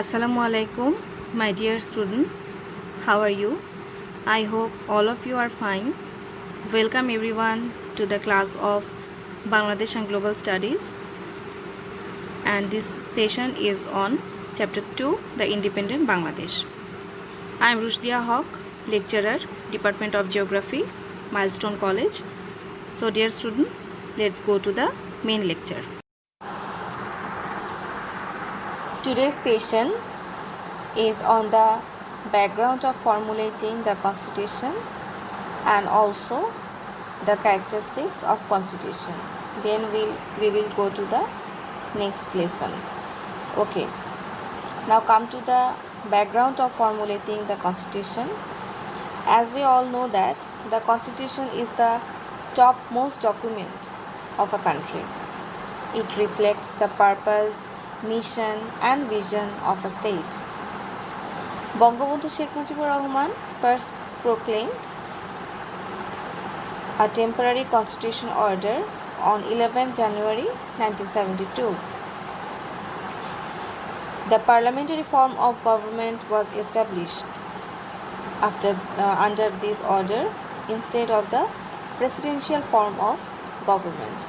Assalamu alaikum, my dear students. How are you? I hope all of you are fine. Welcome everyone to the class of Bangladesh and Global Studies. And this session is on Chapter 2, The Independent Bangladesh. I am Rushdia Haq, lecturer, Department of Geography, Milestone College. So dear students, let's go to the main lecture. Today's session is on the background of formulating the constitution and also the characteristics of constitution. Then we will go to the next lesson. Okay, now come to the background of formulating the constitution. As we all know that the constitution is the topmost document of a country. It reflects the purpose, mission and vision of a state. Bangabandhu Sheikh Mujibur Rahman first proclaimed a temporary constitution order on 11 January 1972. The parliamentary form of government was established under this order instead of the presidential form of government.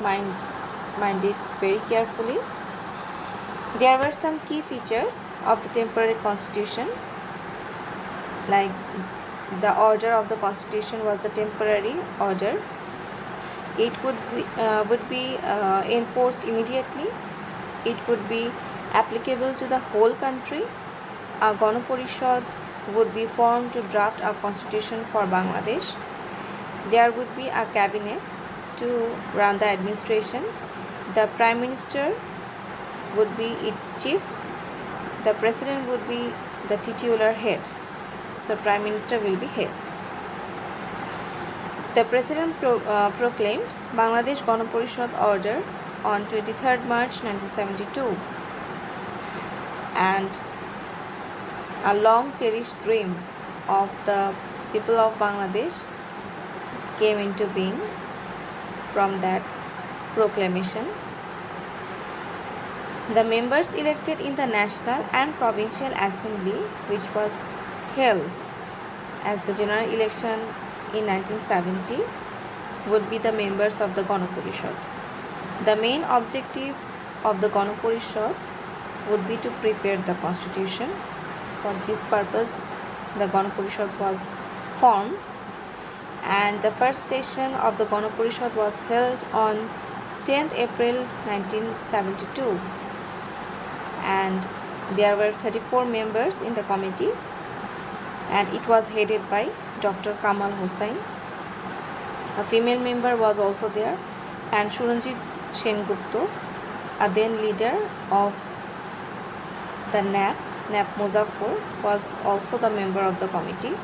Mind it very carefully. There were some key features of the temporary constitution, like the order of the constitution was the temporary order. It would be enforced immediately. It would be applicable to the whole country. A Ganaparishad would be formed to draft a constitution for Bangladesh. There would be a cabinet to run the administration. The Prime Minister would be its chief. The president would be the titular head. So Prime Minister will be head. The president proclaimed Bangladesh Ganaparishad order on 23rd March 1972, and a long cherished dream of the people of Bangladesh came into being from that proclamation. The members elected in the National and Provincial Assembly, which was held as the general election in 1970, would be the members of the Ganaparishad. The main objective of the Ganaparishad would be to prepare the constitution. For this purpose, the Ganaparishad was formed, and the first session of the Ganaparishad was held on 10th April 1972. And there were 34 members in the committee, and it was headed by Dr. Kamal Hossain. A female member was also there, and Suranjit Sengupta, a then leader of the NAP Muzaffar, was also the member of the committee.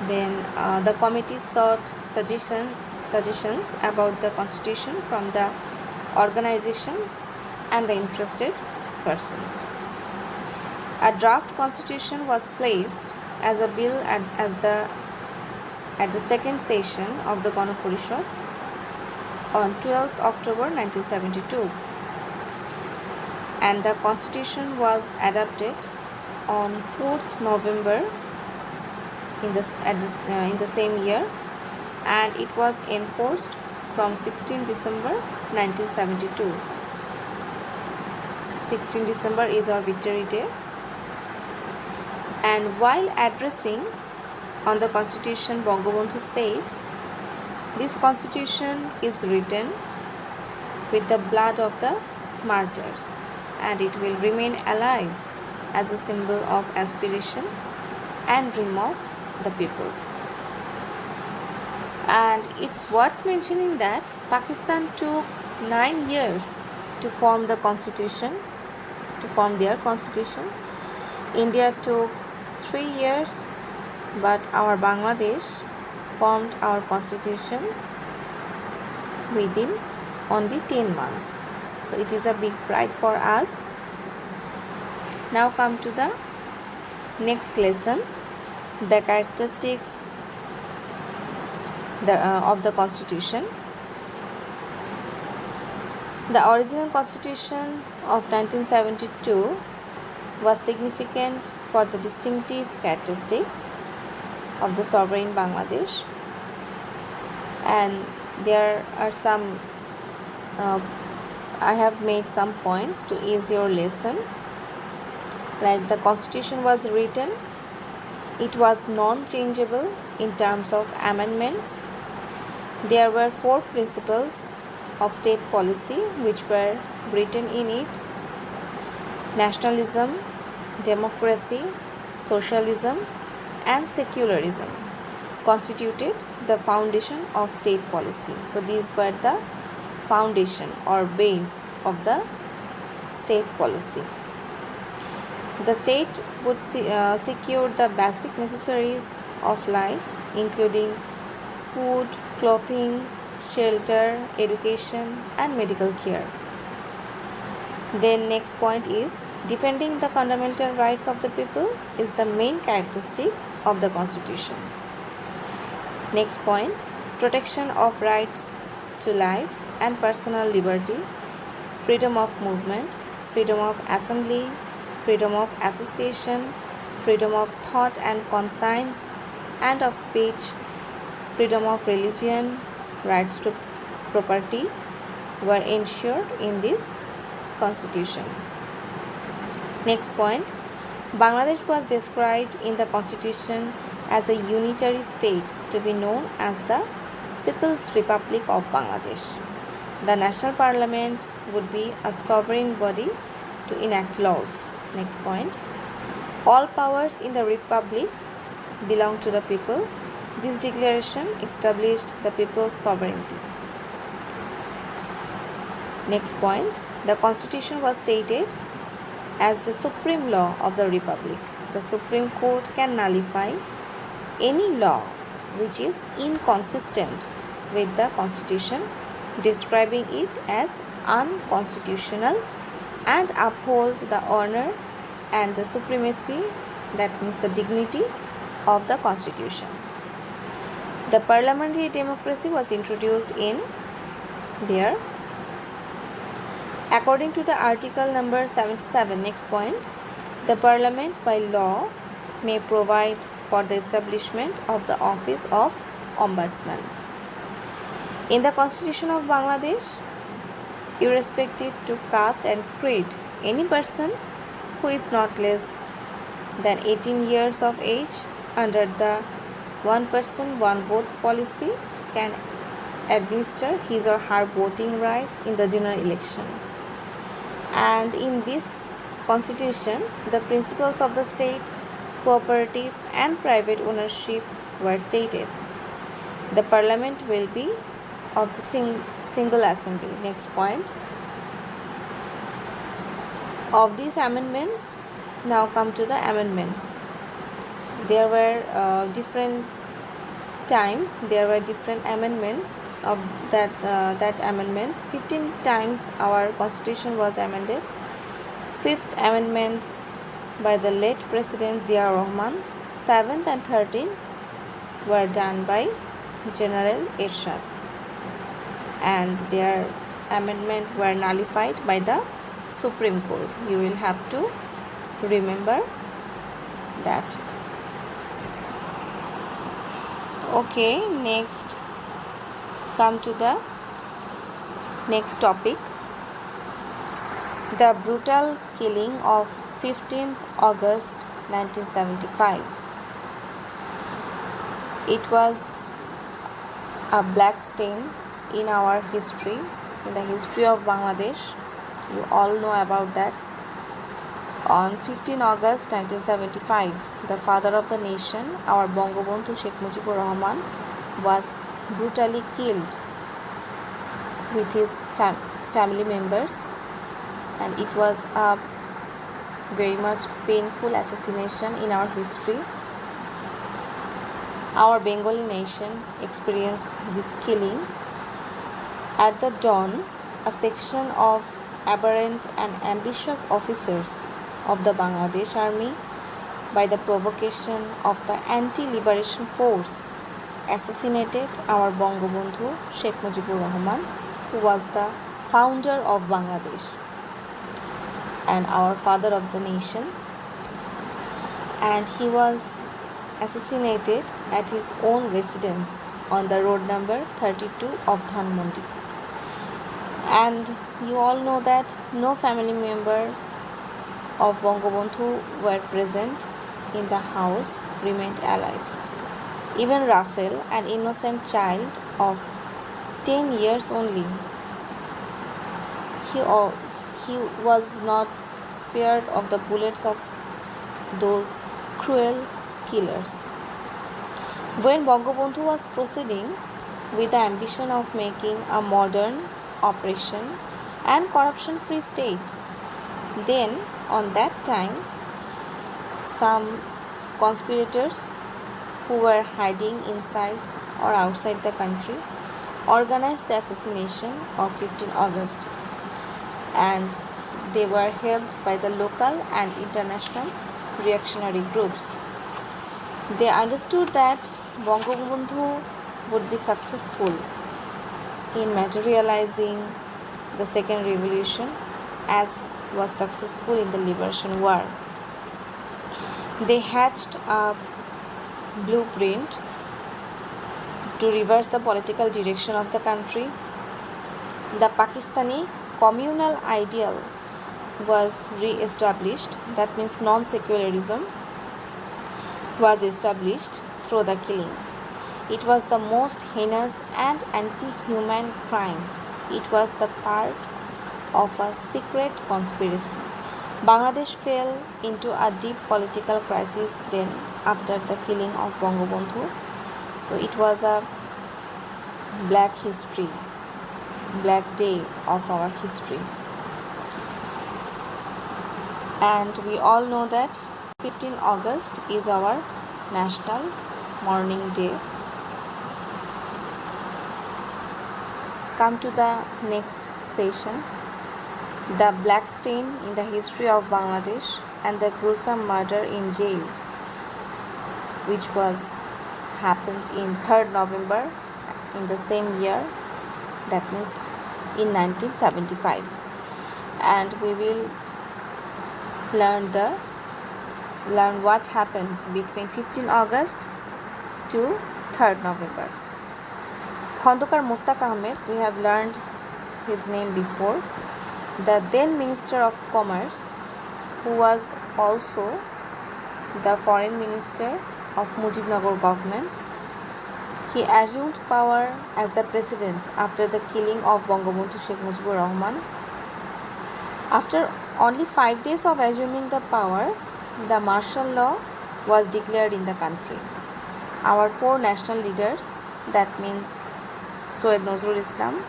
Then the committee sought suggestions about the constitution from the organizations and the interested persons. A draft constitution was placed as a bill at the second session of the Ganaparishad on 12th October 1972, and the constitution was adopted on 4th November in the same year, and it was enforced from 16 December 1972. 16 December is our Victory Day. And while addressing on the constitution, Bangabandhu said, "This constitution is written with the blood of the martyrs, and it will remain alive as a symbol of aspiration and dream of the people." And it's worth mentioning that Pakistan took 9 years to form the constitution, to form their constitution. India took 3 years, but our Bangladesh formed our constitution within only 10 months. So it is a big pride for us. Now come to the next lesson, the characteristics of the constitution. The original constitution of 1972 was significant for the distinctive characteristics of the sovereign Bangladesh, and there are some I have made some points to ease your lesson. Like the constitution was written, it was non-changeable in terms of amendments. There were 4 principles of state policy which were written in it: nationalism, democracy, socialism, and secularism constituted the foundation of state policy. So these were the foundation or base of the state policy. The state would secure the basic necessaries of life, including food, clothing, shelter, education, and medical care. Then next point is defending the fundamental rights of the people is the main characteristic of the constitution. Next point, protection of rights to life and personal liberty, freedom of movement, freedom of assembly, freedom of association, freedom of thought and conscience and of speech, freedom of religion, rights to property were ensured in this constitution. Next point, Bangladesh was described in the constitution as a unitary state to be known as the People's Republic of Bangladesh. The national parliament would be a sovereign body to enact laws. Next point, all powers in the republic belong to the people. This declaration established the people's sovereignty. Next point, the constitution was stated as the supreme law of the republic. The Supreme Court can nullify any law which is inconsistent with the constitution, describing it as unconstitutional, and uphold the honor and the supremacy, that means the dignity, of the constitution. The parliamentary democracy was introduced in there according to the article number 77. Next point, the parliament by law may provide for the establishment of the office of ombudsman. In the constitution of Bangladesh, irrespective to caste and creed, any person who is not less than 18 years of age under the one person one vote policy can administer his or her voting right in the general election. And in this constitution, the principles of the state, cooperative and private ownership were stated. The parliament will be of the single assembly. Next point, of these amendments, now come to the amendments. There were different times, there were different amendments of that amendments. 15 times our constitution was amended. 5th amendment by the late President Zia Rahman. 7th and 13th were done by General Ershad, and their amendment were nullified by the Supreme Court. You will have to remember that. Okay, next come to the next topic, the brutal killing of 15th August 1975. It was a black stain in our history, in the history of Bangladesh. You all know about that. On 15 August 1975, the father of the nation, our Bangabandhu Sheikh Mujibur Rahman, was brutally killed with his family members, and it was a very much painful assassination in our history. Our Bengali nation experienced this killing. At the dawn, a section of aberrant and ambitious officers of the Bangladesh Army, by the provocation of the anti-liberation force, assassinated our Bangabandhu Sheikh Mujibur Rahman, who was the founder of Bangladesh and our father of the nation. and he was assassinated at his own residence on the road number 32 of Dhanmondi. And you all know that no family member of Bangabandhu were present in the house remained alive. Even Russell, an innocent child of 10 years only, he was not spared of the bullets of those cruel killers. When Bangabandhu was proceeding with the ambition of making a modern, oppression and corruption-free state, then on that time some conspirators who were hiding inside or outside the country organized the assassination of 15 August, and they were helped by the local and international reactionary groups. They understood that Bangabandhu would be successful in materializing the second revolution as was successful in the Liberation War. They hatched a blueprint to reverse the political direction of the country. The Pakistani communal ideal was re-established, that means non-secularism was established through the killing. It was the most heinous and anti-human crime. It was the part of a secret conspiracy. Bangladesh fell into a deep political crisis then after the killing of Bangabandhu. So it was a black history, black day of our history. And we all know that 15 August is our National Mourning Day. Come to the next session. The black stain in the history of Bangladesh and the gruesome murder in jail, which was happened in 3rd November in the same year, that means in 1975. And we will learn what happened between 15 August to 3rd November. Khandokar Mustaq Ahmed, we have learned his name before, the then Minister of Commerce, who was also the Foreign Minister of Mujibnagar government. He assumed power as the president after the killing of Bangabandhu Sheikh Mujibur Rahman. After only 5 days of assuming the power, the martial law was declared in the country. Our 4 national leaders, that means Soyed Nazrul Islam,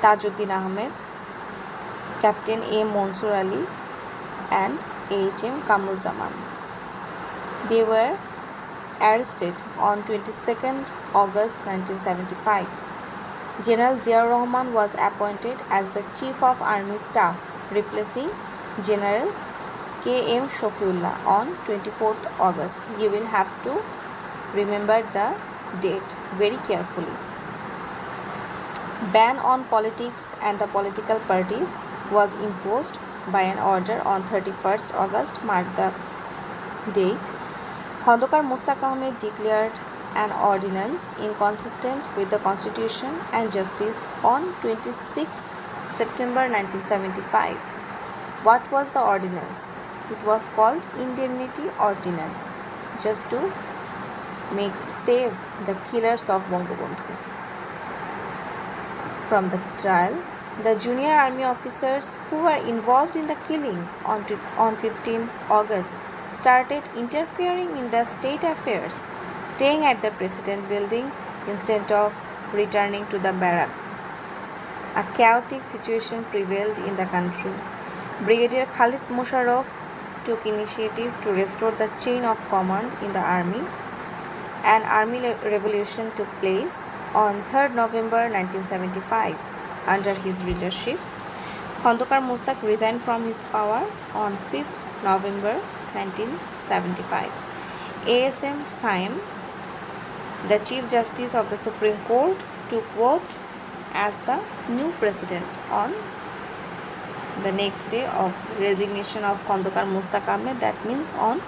Tajuddin Ahmed, Captain A. Mansoor Ali, and A.H.M. Kamruzzaman, they were arrested on 22nd August 1975. General Ziaur Rahman was appointed as the Chief of Army Staff, replacing General K.M. Shafiullah on 24th August. You will have to remember the date very carefully. Ban on politics and the political parties was imposed by an order on 31st August, mark the date. Khandokar Mustaq Ahmed declared an ordinance inconsistent with the Constitution and Justice on 26th September 1975. What was the ordinance? It was called Indemnity Ordinance, just to save the killers of Bangabandhu from the trial. The junior army officers who were involved in the killing on 15th August started interfering in the state affairs, staying at the President building instead of returning to the barrack. A chaotic situation prevailed in the country. Brigadier Khalid Musharraf took initiative to restore the chain of command in the army. An army revolution took place on 3rd November 1975 under his leadership. Khandokar Mustaq resigned from his power on 5th November 1975. A.S.M. Saim, the Chief Justice of the Supreme Court, took vote as the new president on the next day of resignation of Khandokar Mustaq Ahmed, that means on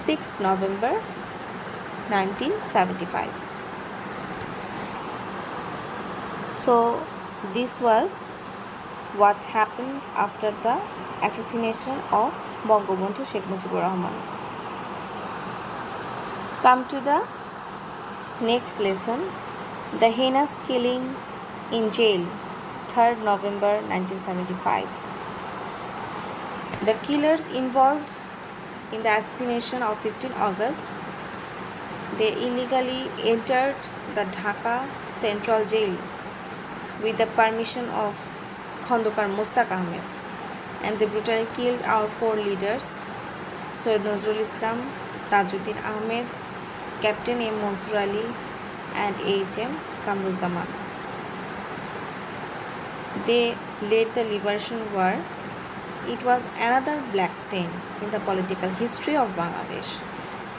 6th November 1975. So this was what happened after the assassination of Bangabandhu Sheikh Mujibur Rahman. Come to the next lesson, the heinous killing in jail, 3rd November 1975. The killers involved in the assassination of 15 August, they illegally entered the Dhaka Central Jail with the permission of Khondokar Mustaq Ahmed, and they brutally killed our 4 leaders, Soyed Nazrul Islam, Tajuddin Ahmed, Captain M. Mansur Ali, and A.H.M. Kamruzzaman. They led the liberation war. It was another black stain in the political history of Bangladesh.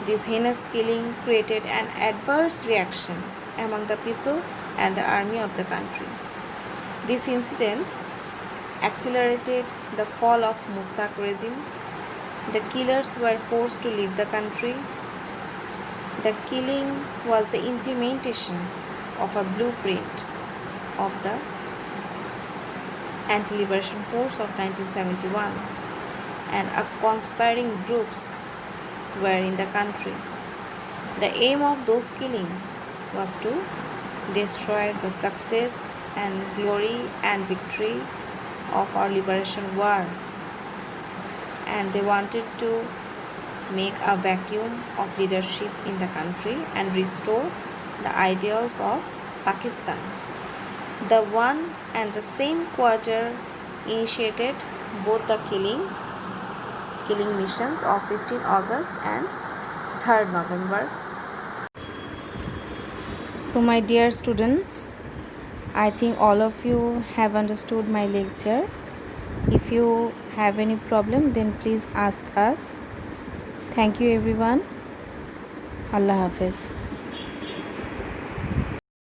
This heinous killing created an adverse reaction among the people and the army of the country. This incident accelerated the fall of Mustaq regime. The killers were forced to leave the country. The killing was the implementation of a blueprint of the anti-liberation force of 1971, and a conspiring groups were in the country. The aim of those killing was to destroy the success and glory and victory of our liberation war, and they wanted to make a vacuum of leadership in the country and restore the ideals of Pakistan. The one and the same quarter initiated both the killing missions of 15 August and 3rd November. So my dear students, I think all of you have understood my lecture. If you have any problem, then please ask us. Thank you everyone. Allah Hafiz.